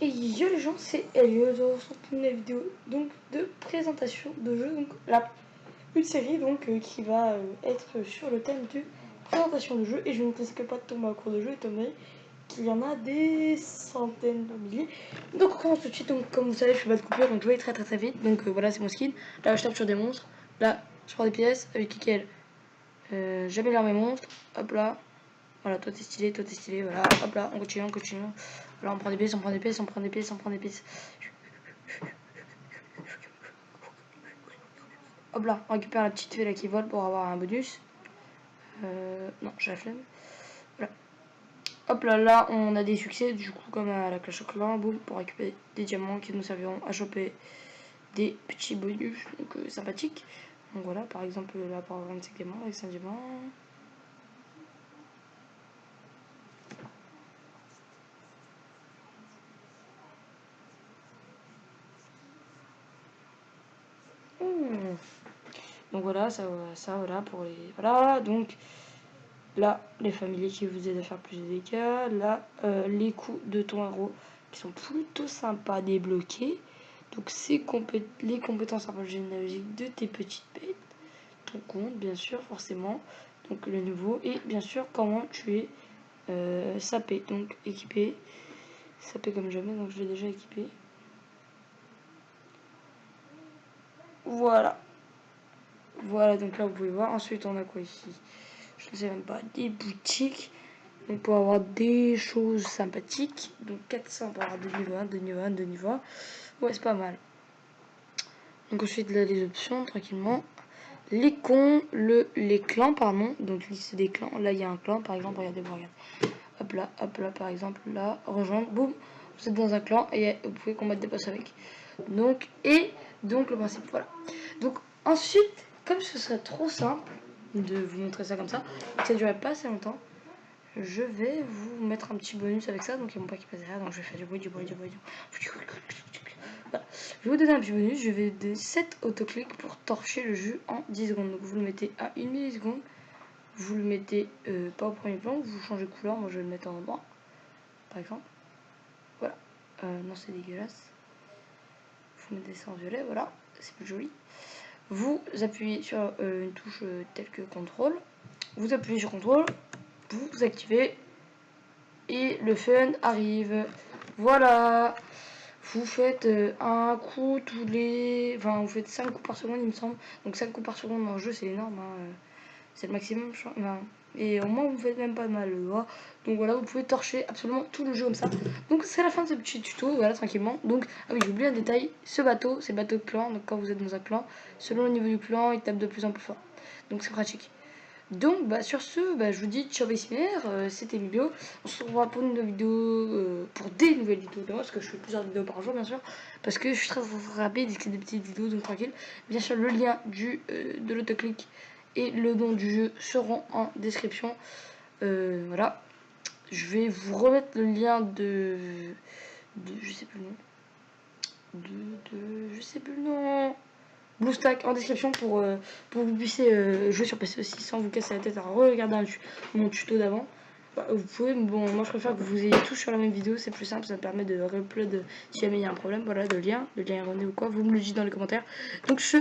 Et yo les gens, c'est Elliot, on se retrouve pour une vidéo donc de présentation de jeu, donc une série donc qui va être sur le thème de présentation de jeu, et je ne risque pas de tomber en cours de jeu étant donné qu'il y en a des centaines de milliers. Donc on commence tout de suite. Donc comme vous savez, je fais pas de coupure, donc je vais très vite. Donc voilà, c'est mon skin. Là je tape sur des monstres, là je prends des pièces avec lesquelles j'améliore mes monstres. Hop là, voilà, toi t'es stylé, voilà, hop là, on continue. Voilà, on prend des pièces, on prend des pièces. Hop là, on récupère la petite fée là qui vole pour avoir un bonus. Non, j'ai la flemme. Voilà. Hop là, on a des succès, du coup, comme à la Clash of Clans, boum, pour récupérer des diamants qui nous serviront à choper des petits bonus, donc sympathiques. Donc voilà, par exemple, là, par 25 diamants, avec 5 diamants. Donc voilà, ça voilà pour les. Voilà, donc là, les familiers qui vous aident à faire plus de dégâts. Là, les coups de ton héros qui sont plutôt sympas à débloquer. Donc les compétences généalogiques de tes petites bêtes. Ton compte, bien sûr, forcément. Donc le nouveau. Et bien sûr, comment tu es sapé. Donc équipé. Sapé comme jamais, donc je l'ai déjà équipé. Voilà. Voilà, donc là vous pouvez voir. Ensuite on a quoi ici? Je ne sais même pas. Des boutiques. Donc pour avoir des choses sympathiques. Donc 400 pour avoir de niveau 1, de niveau 1, de niveau 1. Ouais, c'est pas mal. Donc ensuite là les options, tranquillement. Les clans, pardon. Donc liste des clans. Là il y a un clan par exemple, regardez. Hop là par exemple, là, rejoindre, boum, vous êtes dans un clan et vous pouvez combattre des boss avec. Donc le principe, voilà. Donc ensuite, comme ce serait trop simple de vous montrer ça comme ça, ça ne durait pas assez longtemps, je vais vous mettre un petit bonus avec ça. Donc il n'y a pas qui passe derrière, donc je vais faire du bruit. Voilà. Je vais vous donner un petit bonus, je vais donner 7 autoclics pour torcher le jeu en 10 secondes. Donc vous le mettez à 1 milliseconde. Vous le mettez pas au premier plan, vous changez de couleur. Moi je vais le mettre en noir par exemple. Voilà. Non, c'est dégueulasse. Vous mettez ça en violet, voilà, c'est plus joli. Vous appuyez sur une touche telle que contrôle. Vous appuyez sur contrôle, vous activez et le fun arrive. Voilà. Vous faites un coup tous les. Enfin, vous faites 5 coups par seconde, il me semble. Donc 5 coups par seconde dans le jeu, c'est énorme. Hein. C'est le maximum, je crois. Enfin, et au moins, vous faites même pas mal. Donc voilà, vous pouvez torcher absolument tout le jeu comme ça. Donc c'est la fin de ce petit tuto, voilà, tranquillement. Donc, ah oui, j'ai oublié un détail. Ce bateau, c'est le bateau de clan. Donc quand vous êtes dans un clan, selon le niveau du clan, il tape de plus en plus fort. Donc c'est pratique. Donc bah, sur ce, bah, je vous dis ciao BCR, c'était Lilo. On se revoit pour une nouvelle vidéo, pour des nouvelles vidéos de moi, parce que je fais plusieurs vidéos par jour bien sûr, parce que je suis très rapide et que c'est des petites vidéos, donc tranquille. Bien sûr le lien de l'autoclic et le nom du jeu seront en description. Voilà. Je vais vous remettre le lien de je sais plus le nom. Je sais plus le nom. BlueStack en description pour que vous puissiez jouer sur PC aussi sans vous casser la tête à regarder mon tuto d'avant. Bah, vous pouvez, bon, moi je préfère que vous ayez tout sur la même vidéo, c'est plus simple, ça me permet de re-upload si jamais il y a un problème, voilà, de lien erroné ou quoi, vous me le dites dans les commentaires. Donc je